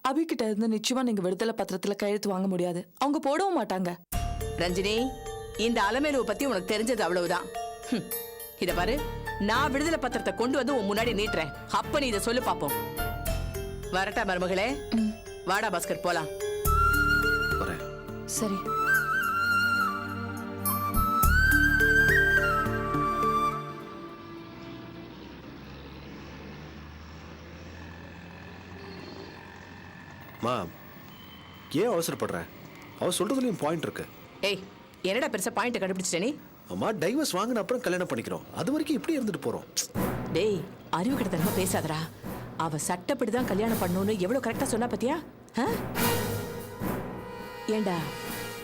அபிகிட்ட இருந்து நிச்சயமா நீங்க விடுதலை பத்திரத்துல கையெழுத்து வாங்க முடியாது. அவங்க போடவும் மாட்டாங்க. ரஞ்சினி, இந்த அலமேலுவை பத்தி உனக்கு தெரிஞ்சது அவ்வளவுதான். இத பாரு, நான் விடுதலை பத்திரத்தை கொண்டு வந்து உன் முன்னாடி நீட்டுறேன். அப்ப நீ இதை சொல்லு பாப்போம். வரட்டா மருமகளே? வாடா பாஸ்கர், போலாம். சரி. மா, ஏன் அவசரப்படுற? அவ சொல்றதுலயும் பாயிண்ட் இருக்கு. ஏய், என்னடா பெருசா பாயிண்ட் கண்டுபிடிச்சிட்ட நீ? அம்மா, டைவர்ஸ் வாங்கின அப்புறம் கல்யாணம் பண்ணிக்கிறோம். அது வரைக்கும் இப்படி இருந்துட்டு போறோம். டேய், அறிவு கிட்டத்தனமா பேசாதடா. அவ சட்டப்படிதான் கல்யாணம் பண்ணணும்னு எவ்வளவு கரெக்டா சொன்னா பாத்தியா? ஏண்டா,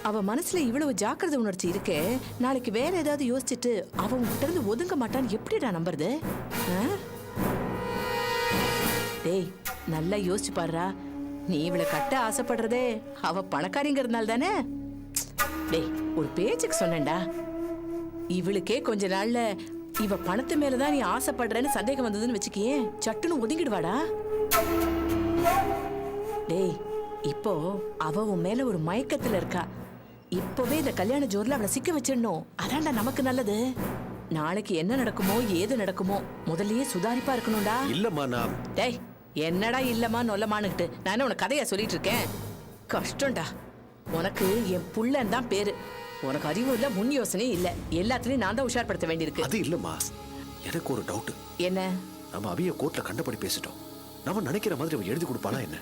அவ மனசுல இவ்வளவு ஜாக்கிரதை உணர்ச்சி இருக்கு. நாளைக்கு வேற ஏதாவது யோசிச்சுட்டு அவ உன்கிட்ட இருந்து ஒதுங்க மாட்டான்னு எப்படிடா நம்புறது? டேய், நல்லா யோசிச்சு பாருடா. நீ இவளை கட்ட ஆசைப்படுறதே அவ பணக்காரிங்கிறதுனால தானே? டேய், ஒரு பேச்சுக்கு சொன்னேன்டா. இவளுக்கே கொஞ்ச நாள்ல இவ பணத்து மேலதான் நீ ஆசைப்படுறேன்னு சந்தேகம் வந்ததுன்னு வச்சுக்கியே, சட்டுன்னு ஒதுங்கிடுவாடா. டேய், இப்போ அவ உன் மேல ஒரு மயக்கத்துல இருக்கா. இப்பவே இந்த கல்யாண ஜோர்ல அவளை சிக்க வச்சிடணும். அதான்டா நமக்கு நல்லது. நாளைக்கு என்ன நடக்குமோ ஏது நடக்குமோ முதல்லயே சுதாரிப்பா இருக்கணும்டா. இல்லம்மா, நான் டேய், என்னடா இல்லமா நொல்லமானுக்கிட்டு நானே உனக்கு கதையா சொல்லிட்டு இருக்கேன். கஷ்டம்டா. உனக்கு என் புள்ளன் தான் பேரு. உனக்கு அறிவு இல்ல, முன் யோசனையும் இல்ல. எல்லாத்துலயும் நான் தான் உஷார்படுத்த வேண்டியிருக்கு. அது இல்லம்மா, எனக்கு ஒரு டவுட். என்ன? நம்ம அபிய கோர்ட்ல கண்டபடி பேசிட்டோம். நம்ம நினைக்கிற மாதிரி அவ எழுதி கொடுப்பாளா என்ன?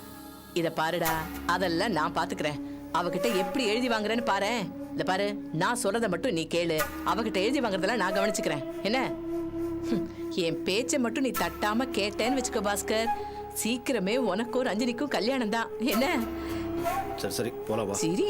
இத பாருடா, அதெல்லாம் நான் பாத்துக்கிறேன். அவகிட்ட எப்படி எழுதி வாங்குறேன்னு பாரு. இத பாரு, நான் சொல்றத மட்டும் நீ கேளு. அவகிட்ட எழுதி வாங்குறதெல்லாம் நான் கவனிச்சுக்கிறேன். என்ன? என் பேச்சை மட்டும் நீ தட்டாம கேட்டேன்னு வச்சுக்கோ பாஸ்கர், சீக்கிரமே உனக்கும் ரஞ்சினிக்கும் கல்யாணம் தான். என்ன? சரி சரி, போலாம் வா. சரி.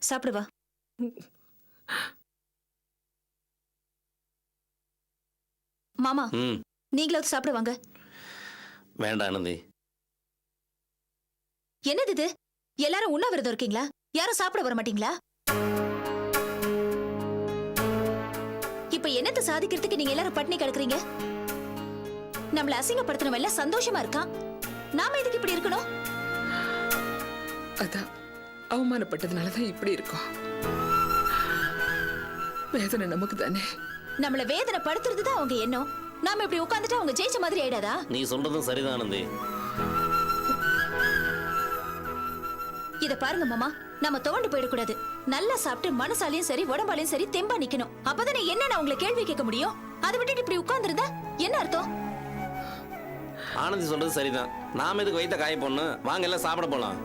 சாப்பிடுவா. மாமா, நீங்களாவது சாப்பிடுவாங்க. வேண்டாம் ஆனந்தி. என்னது இது? எல்லாரும் உண்ணாவிரதம் இருக்கீங்களா? யாரும் சாப்பிட வர மாட்டீங்களா? இப்ப என்னத்தை சாதிக்கிறதுக்கு நீங்க எல்லாரும் பட்டினி கிடக்குறீங்க? நம்மள அசிங்கப்படுத்தினவன் எல்லாம் சந்தோஷமா இருக்கான். நாம எதுக்கு இப்படி இருக்கணும்? அதான் அவமானப்பட்டதுனாலதான் இப்படி இருக்கும். வேதனை நமக்கு தானே. நம்மள வேதனை படுத்துறதுதான் அவங்க எண்ணம். நாம இப்படி உட்கார்ந்துட்டு அவங்க ஜெயிச்ச மாதிரி ஆயிடாதா? நீ சொல்றதும் சரிதான் ஆனந்தி. இத பாருங்க மாமா, நம்ம தோண்டு போயிடக்கூடாது. நல்லா சாப்பிட்டு மனசாலையும் சரி உடம்பாலையும் சரி தெம்பா நிக்கணும். அப்பதானே என்ன நான் உங்களை கேள்வி கேட்க முடியும். அதை விட்டுட்டு இப்படி உட்கார்ந்துருந்தா என்ன அர்த்தம்? ஆனந்தி சொல்றது சரிதான். நாம எதுக்கு வைத்த காய போடணும்? வாங்க எல்லாம் சாப்பிட போலாம்.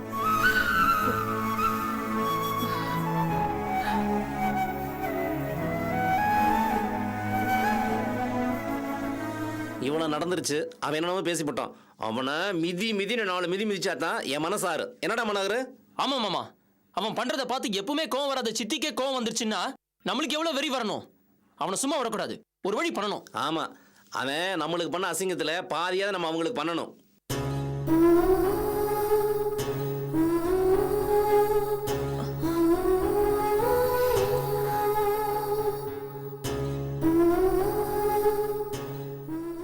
இவனை நடந்துருச்சு. அவன் என்னமோ பேசிப்பட்டான். அவனை மிதி மிதின்னு 4 மிதி மிதிச்சாதான் என் மனசாரு. என்னடா மனோகரு? ஆமா மாமா, அவன் பண்றத பார்த்து எப்பவுமே கோவம் வராத சித்திக்கே கோவம் வந்துருச்சுன்னா நம்மளுக்கு எவ்வளவு வெறி வரணும். அவனை சும்மா விடக்கூடாது, ஒரு வழி பண்ணணும். ஆமா, அவன் நம்மளுக்கு பண்ண அசிங்கத்துல பாதியாவது நம்ம அவங்களுக்கு பண்ணணும்.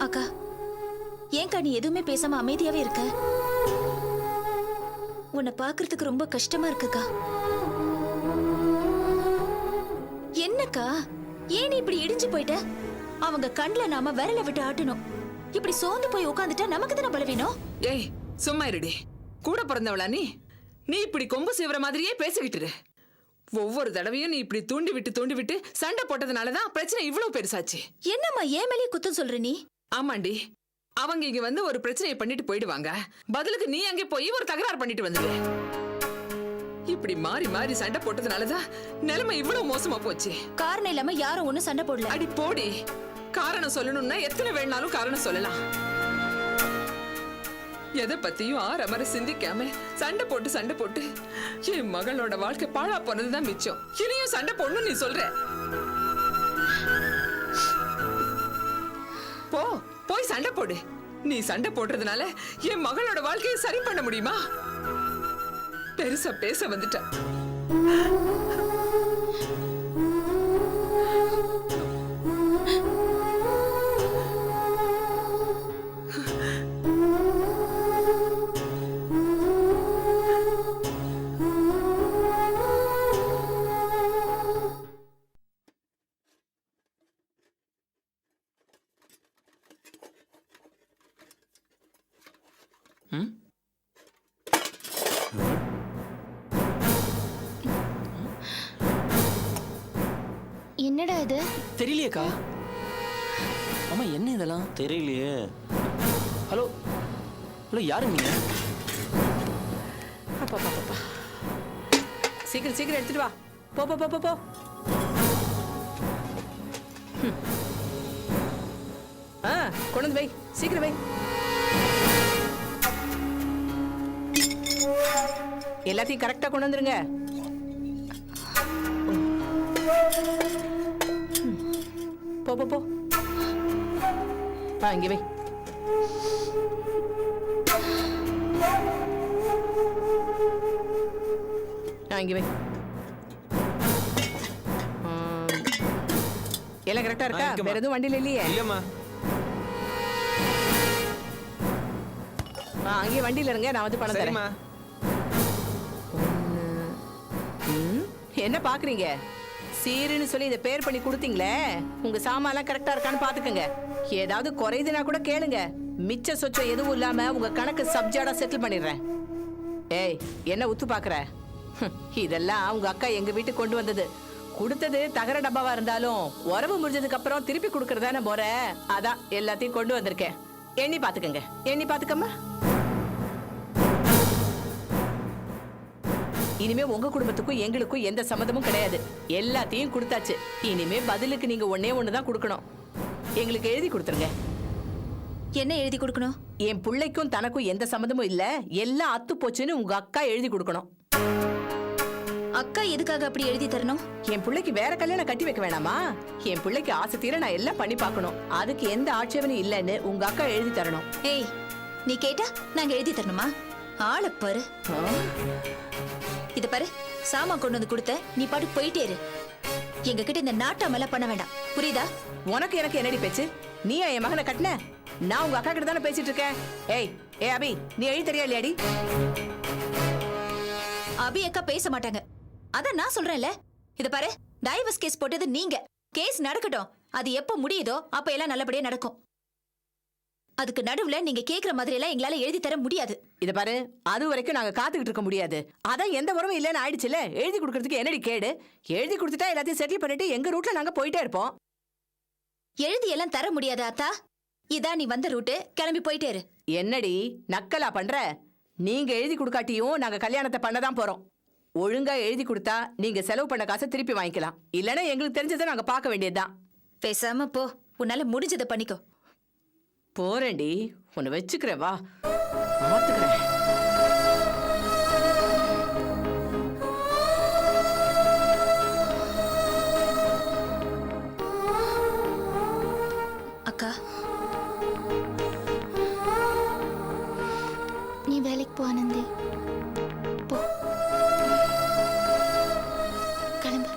அக்கா, ஏன்கா நீ எதுவுமே பேசாம அமைதியாவே இருக்க? உன்னை பாக்குறதுக்கு ரொம்ப கஷ்டமா இருக்குக்கா. என்னக்கா, ஏன் நீ இப்படி இடிஞ்சு போயிட்ட? அவங்க கண்ணுல நாம விரல விட்டு ஆட்டணும். இப்படி சோர்ந்து போய் உட்காந்துட்டா நமக்கு தானே பலவீனம். ஏய், சும்மா இருடி. கூட பிறந்தவளா நீ? நீ இப்படி கொம்பு சீவர மாதிரியே பேசிக்கிட்டு. ஒவ்வொரு தடவையும் நீ இப்படி தூண்டி விட்டு சண்டை போட்டதுனாலதான் பிரச்சனை இவ்வளவு பெருசாச்சு. என்னம்மா ஏன் மேலே குத்தம் சொல்ற நீ? ஆமாண்டி, அவங்க இங்க வந்து ஒரு பிரச்சனையை பண்ணிட்டு போயிடுவாங்க. பதிலுக்கு நீ அங்கே போய் ஒரு தகராறு பண்ணிட்டு வந்துடு. இப்படி மாறி மாறி சண்டை போட்டதுனாலதான் நிலைமை இவ்வளவு மோசமா போச்சு. காரணம் இல்லாம யாரும் ஒண்ணும் சண்டை போடல. அடி போடி. காரணம் சொல்லணும்னா எத்தனை வேணாலும் காரணம் சொல்லலாம். எதை பத்தியும் ஆரமர சிந்திக்காம சண்டை போட்டு என் மகளோட வாழ்க்கை பாழா போனதுதான் மிச்சம். இனியும் சண்டை போடணும் நீ சொல்ற. போய் சண்டை போடு. நீ சண்டை போடுறதுனால என் மகளோட வாழ்க்கையை சரி பண்ண முடியுமா? பெருசா பேச வந்துட்ட. என்னடா இது? தெரியலையேக்கா. ஆமா, என்ன இதெல்லாம் தெரியலையே. ஹலோ ஹலோ, யாரு நீங்க? அப்பா சீக்கிரம் எடுத்துட்டு வா. போ போ போ போ. கொண்டு வந்து வை, சீக்கிரம் வை. எல்லாத்தையும் கரெக்டா கொண்டு வந்துருங்க. போ போ போ. இங்க வை. இங்க வை. எல்லாம் கரெக்டா இருக்கா? வேற எதுவும் வண்டியில இல்லையே? இல்லம்மா. அங்கேயே வண்டியில இருங்க, நான் வந்து பணம் தரேன். என்ன பாக்குறீங்க? சீருன்னு சொல்லி இதை பேர் பண்ணி கொடுத்தீங்களே, உங்க சாமான்லாம் கரெக்டா இருக்கான்னு பாத்துக்கங்க. ஏதாவது குறையுதுன்னா கூட கேளுங்க. மிச்ச சொச்சம் எதுவும் இல்லாம உங்க கணக்கு சப்ஜாடா செட்டில் பண்ணிடுறேன். ஏய், என்ன உத்து பாக்குற? இதெல்லாம் உங்க அக்கா எங்க வீட்டுக்கு கொண்டு வந்தது. கொடுத்தது தகர டப்பாவா இருந்தாலும் உறவு முடிஞ்சதுக்கு அப்புறம் திருப்பி கொடுக்கறதான முறை. அதான் எல்லாத்தையும் கொண்டு வந்திருக்கேன். எண்ணி பாத்துக்கங்க. எண்ணி பாத்துக்கம்மா. இனிமே உங்க குடும்பத்துக்கும் எங்களுக்கும் எந்த சம்மதமும் கிடையாது. எல்லாத்தையும் கொடுத்தாச்சு. இனிமே பதிலுக்கு நீங்க ஒன்னே ஒண்ணுதான் கொடுக்கணும். எங்களுக்கு எழுதி கொடுத்துருங்க. என்ன எழுதி கொடுக்கணும்? என் பிள்ளைக்கும் தனக்கும் எந்த சம்மதமும் இல்ல, எல்லாம் அத்து போச்சுன்னு உங்க அக்கா எழுதி கொடுக்கணும். அக்கா எதுக்காக அப்படி எழுதி தரணும்? என் பிள்ளைக்கு வேற கல்யாணம் கட்டி வைக்க வேணாமா? என் பிள்ளைக்கு ஆசை தீர நான் எல்லாம் பண்ணி பார்க்கணும். அதுக்கு எந்த ஆட்சேபனும் இல்லைன்னு உங்க அக்கா எழுதி தரணும். ஏய், நீ கேட்டா நாங்க எழுதி தரணுமா? ஆளை பாரு. இத பாரு, சாமான் கொண்டு வந்து கொடுத்த, நீ பாட்டுக்கு போயிட்டே இரு. எங்க கிட்ட இந்த நாட்டாமெல்லாம் பண்ண வேண்டாம், புரியுதா? உனக்கு எனக்கு என்னடி பேச்சு? நீ என் மகனை கட்டின? நான் உங்க அக்கா கிட்ட தானே பேசிட்டு இருக்கேன். ஏய் அபி, நீ எழுதி தரியா இல்லையாடி? அபி அக்கா பேச மாட்டாங்க, அதான் நான் சொல்றேன்ல. இத பாரு, டைவர்ஸ் கேஸ் போட்டது நீங்க. கேஸ் நடக்கட்டும். அது எப்ப முடியுதோ அப்ப எல்லாம் நல்லபடியா நடக்கும். அதுக்கு நடுவுல நீங்க கேக்குற மாதிரி எல்லாம் எங்களால எழுதி தர முடியாது. இத பாரு, அது வரைக்கும் நாங்க காத்துக்கிட்டு இருக்க முடியாது. அதான் எந்த உறவும் இல்லைன்னு ஆயிடுச்சுல. எழுதி கொடுக்கறதுக்கு என்னடி கேடு? எழுதி கொடுத்துட்டா எல்லாத்தையும் செட்டில் பண்ணிட்டு எங்க ரூட்ல நாங்க போயிட்டே இருப்போம். எழுதி எல்லாம் தர முடியாது அத்தா. இதான் நீ வந்த ரூட்டு, கிளம்பி போயிட்டே இரு. என்னடி நக்கலா பண்ற? நீங்க எழுதி கொடுக்காட்டியும் நாங்க கல்யாணத்தை பண்ணதான் போறோம். ஒழுங்கா எழுதி கொடுத்தா நீங்க செலவு பண்ண காசை திருப்பி வாங்கிக்கலாம். இல்லைன்னா எங்களுக்கு தெரிஞ்சதை நாங்க பார்க்க வேண்டியதுதான். பேசாம போ, உன்னால முடிஞ்சதை பண்ணிக்கோ. போறேன்டி, உன்னை வச்சுக்கிறேன், வா பார்த்துக்கிறேன். அக்கா, நீ வேலைக்கு போ ஆனந்தி. போ, கிளம்பு.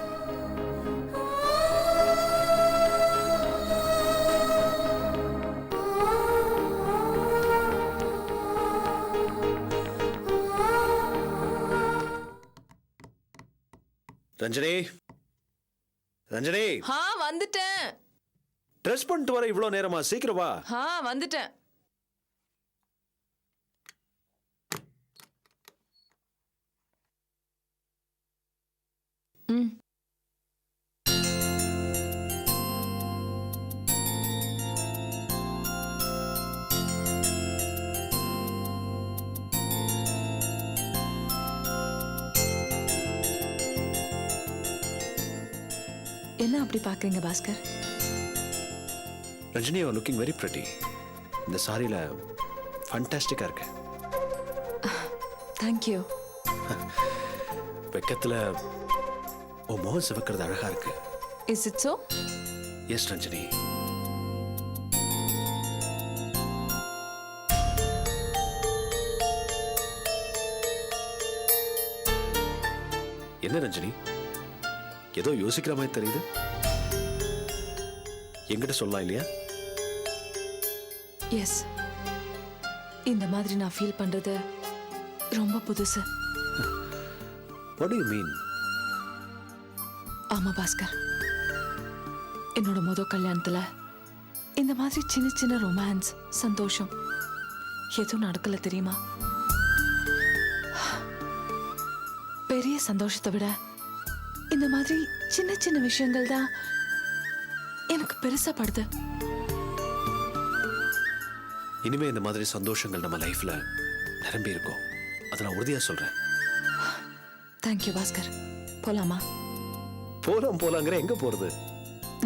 ரஞ்சனி, ரஞ்சனி, வந்துட்டேன். ட்ரெஸ் பண்ணிட்டு வர இவ்வளவு நேரமா? சீக்கிரம் வா. வந்துட்டேன். என்ன அப்படி பாக்குறீங்க Bhaskar? Ranjani, you are looking very pretty. இந்த சாரியில ஃபண்டாஸ்டிக்கா இருக்கு. தேங்க்யூ. வெக்கத்துல உன் முகம் சிவக்கிறது அழகா இருக்கு. Is it so? Yes Ranjini. என்ன ரஞ்சினி, ஏதோ யோசிக்கிற மாதிரி தெரியுது. என்கிட்ட சொல்லலாம் இல்லையா? எஸ், இந்த மாதிரி நான் ஃபீல் பண்றது ரொம்ப புதுசு. What do you mean? ஆமா பாஸ்கர், என்னோட முதல் கல்யாணத்துல இந்த மாதிரி சின்ன சின்ன ரொமான்ஸ், சந்தோஷம் எதுவும் நடக்கல தெரியுமா? பெரிய சந்தோஷத்தை விட இந்த மாதிரி சின்ன சின்ன விஷயங்கள் தான் எனக்கு பெருசா படுது. இனிமே இந்த மாதிரி சந்தோஷங்கள் நம்ம லைஃப்ல நிரம்பி இருக்கும். அதை நான் உறுதியா சொல்றேன். தேங்க்யூ பாஸ்கர். போலாமா? போலாங்கிற எங்க போறது?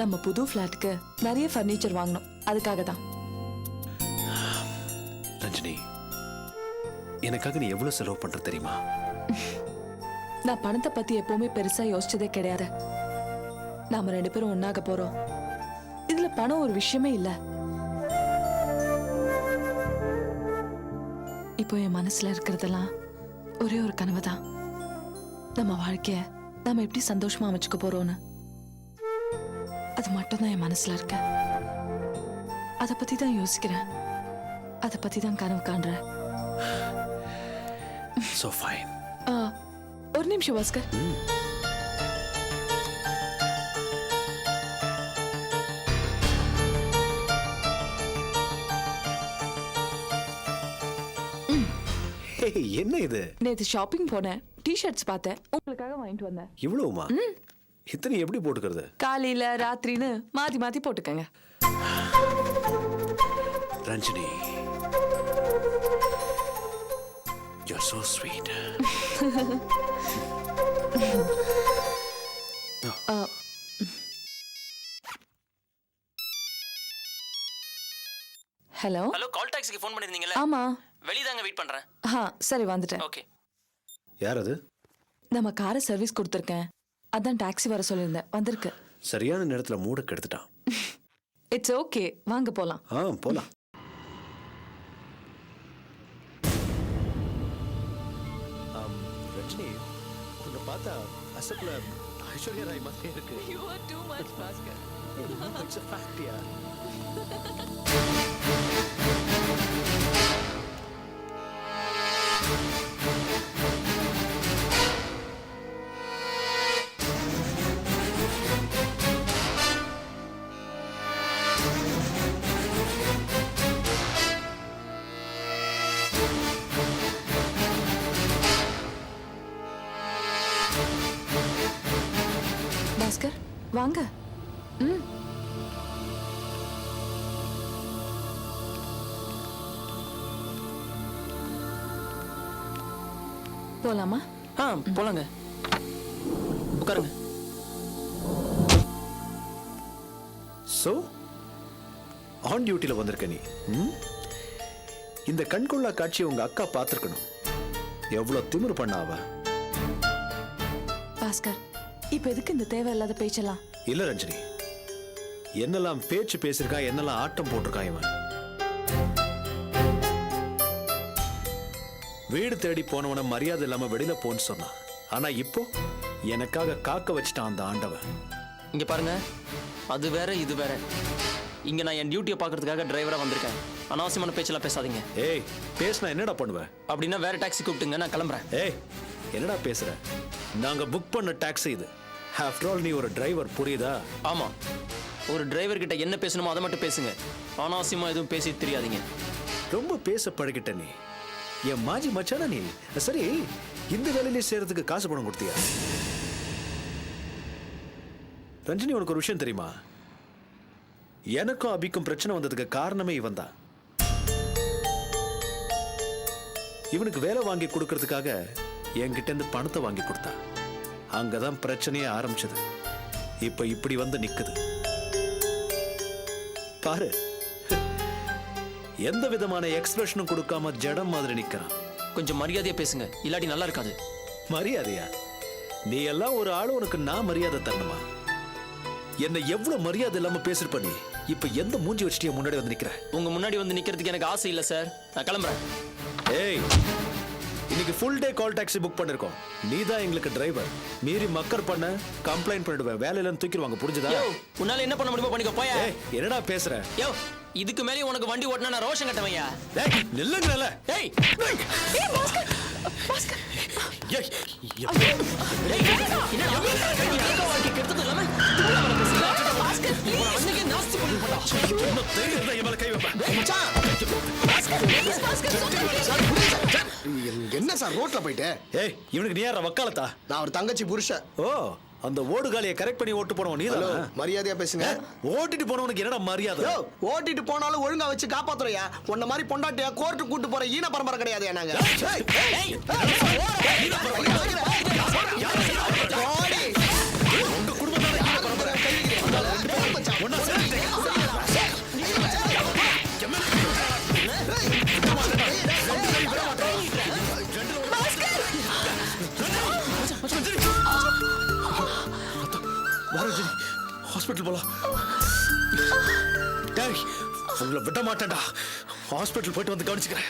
நம்ம புது ஃபிளாட்டுக்கு நிறைய ஃபர்னிச்சர் வாங்கணும், அதுக்காக தான். ரஞ்சினி, எனக்காக நீ எவ்வளவு செலவு பண்ற தெரியுமா? நான் பணத்தை பத்தி எப்பவுமே பெருசா யோசிச்சதே கிடையாது. நாம 2 பேரும் ஒன்னாக போறோம். இதுல பணம் ஒரு விஷயமே இல்ல. இப்போ என் மனசுல இருக்கிறதெல்லாம் ஒரே ஒரு கனவு தான். நம்ம வாழ்க்கைய நாம எப்படி சந்தோஷமா அமைச்சுக்க போறோம்னு. அது மட்டும் தான் என் மனசுல இருக்க. அத பத்தி தான் யோசிக்கிறேன். அத பத்தி தான் கனவு காண்றேன். So fine. ஒரு நிமிஷம் பாஸ்கர். Hey, என்ன இது? நேத்து ஷாப்பிங் போனேன், டி-ஷர்ட்ஸ் பார்த்தேன், உங்களுக்காக வாங்கிட்டு வந்தேன். இவ்வளவுமா? இத்தனை எப்படி போட்டுக்கிறது? காலையில ராத்திரின்னு மாத்தி மாத்தி போட்டுக்கங்க. Ranjini, you're so sweet. Hello. Hello, call டாக்ஸிக்கு ஃபோன் பண்ணிருந்தீங்கல்ல? ஆமா. வெளிய தாங்க வெயிட் பண்றேன். சரி வந்துட்டேன். ஓகே. யார் அது? நம்ம காரை சர்வீஸ் கொடுத்துருக்கேன், அதான் டாக்ஸி வர சொல்லியிருந்தேன், வந்திருக்கு. சரியான நேரத்துல மூட கெடுத்துட்டான். இட்ஸ் ஓகே, வாங்க போலாம். போலாம். ரஜினி, உன்னை பார்த்தா அசப்ல ஐஸ்வர்யா ராய் மாதிரி இருக்கு. You are too much, Bhaskar. It's a fact, yeah. Bhaskar வாங்க. போலாமா? போலாங்க. உட்காருங்க. சோ ஆன் டியூட்டில வந்திருக்க நீ. இந்த கண்கொள்ளா காட்சியை உங்க அக்கா பார்த்திருக்கணும். எவ்வளவு திமிரு பண்ணா அவ. பாஸ்கர், இப்ப எதுக்கு இந்த தேவையில்லாத பேச்செல்லாம்? இல்ல ரஞ்சினி, என்னெல்லாம் பேச்சு பேசிருக்கா, என்னெல்லாம் ஆட்டம் போட்டிருக்கான் இவன். வீடு தேடி போனவன மரியாதை இல்லாம வெளியில போன்னு சொன்னான். ஆனா இப்போ எனக்காக காக்க வச்சுட்டான் அந்த ஆண்டவன். இங்க பாருங்க, அது வேற இது வேற. இங்க நான் என் டியூட்டியை பார்க்கறதுக்காக டிரைவரா வந்திருக்கேன். அனாவசியமான பேச்செல்லாம் பேசாதீங்க. ஏய், பேசினா என்னடா பண்ணுவேன்? அப்படின்னா வேற டாக்ஸி கூப்பிட்டுங்க, நான் கிளம்புறேன். ஏய், என்னடா பேசுற? நாங்க புக் பண்ண டாக்ஸி இது. ஆஃப்டர் ஆல் நீ ஒரு டிரைவர், புரியுதா? ஆமா, ஒரு டிரைவர் கிட்ட என்ன பேசணுமோ அதை மட்டும் பேசுங்க. அனாவசியமா எதுவும் பேசி தெரியாதீங்க. ரொம்ப பேச பழகிட்ட நீ. என் மாஜி மச்சானா நீ. சரி, இந்த வேலையிலே சேர்றதுக்கு காசு பணம் கொடுத்தியா? ரஞ்சினி, உனக்கு ஒரு விஷயம் தெரியுமா? எனக்கும் அபிக்கும் பிரச்சனை வந்ததுக்கு காரணமே இவன் தான். இவனுக்கு வேலை வாங்கி கொடுக்கறதுக்காக என்கிட்ட இருந்து பணத்தை வாங்கி கொடுத்தா. அங்கதான் பிரச்சனையே ஆரம்பிச்சது. இப்ப இப்படி வந்து நிக்குது பாரு. எந்த விதமான எக்ஸ்பிரஷனும் கொடுக்காம ஜடம் மாதிரி நிக்கிறான். கொஞ்சம் மரியாதையா பேசுங்க இல்லாட்டி நல்லா இருக்காது. மரியாதையா? நீ எல்லாம் ஒரு ஆளு, உனக்கு நான் மரியாதை தரணுமா? என்ன எவ்வளவு மரியாதை இல்லாம பேசிருப்ப நீ. இப்ப எந்த மூஞ்சி வச்சுட்டு முன்னாடி வந்து நிக்கிற? உங்க முன்னாடி வந்து நிக்கிறதுக்கு எனக்கு ஆசை இல்ல சார். நான் கிளம்புறேன். ஏய், இன்னைக்கு full day call taxi book பண்ணிருக்கோம். நீ தான் எங்களுக்கு டிரைவர். மீறி மக்கர் பண்ண கம்ப்ளைண்ட் பண்ணிடுவேன். வேலையில தூக்கிடுவாங்க, புரிஞ்சுதா? யோ, உன்னால என்ன பண்ண முடியுமோ பண்ணிக்கோ போயா. ஏய், என்னடா பேசுற? யோ, இதுக்கு மேலே உனக்கு வண்டி ஓட்டினா நான் ரோஷம் கட்டவையா. ஏய், நில்லுங்கல. ஏய் என்ன சார் ரோட்ல போயிட்டு? ஏய், இவனுக்கு நீ யாரா வக்காலத்தா? நான் ஒரு தங்கச்சி புருஷன். ஓ, அந்த ஓடுகாலியை கரெக்ட் பண்ணி ஓட்டு போனவன் ஹலோ, நீதான். மரியாதையா பேசுங்க. ஓட்டிட்டு போனவனுக்கு என்னடா மரியாதை? யோ, ஓட்டிட்டு போனாலும் ஒழுங்கா வச்சு காப்பாத்துறையா. உன்ன மாதிரி பொண்டாட்டியா கோர்ட்டு கூட்டு போற ஈன பரம்பரை கிடையாது நாங்க. உங்க குடும்பத்தால ஈன பரம்பரை. ஒண்ணா சேர்ந்து ஹாஸ்பிட்டல் போலாம். டேய், உங்களை விட மாட்டேன்டா. ஹாஸ்பிட்டல் போயிட்டு வந்து கவனிச்சுக்கிறேன்.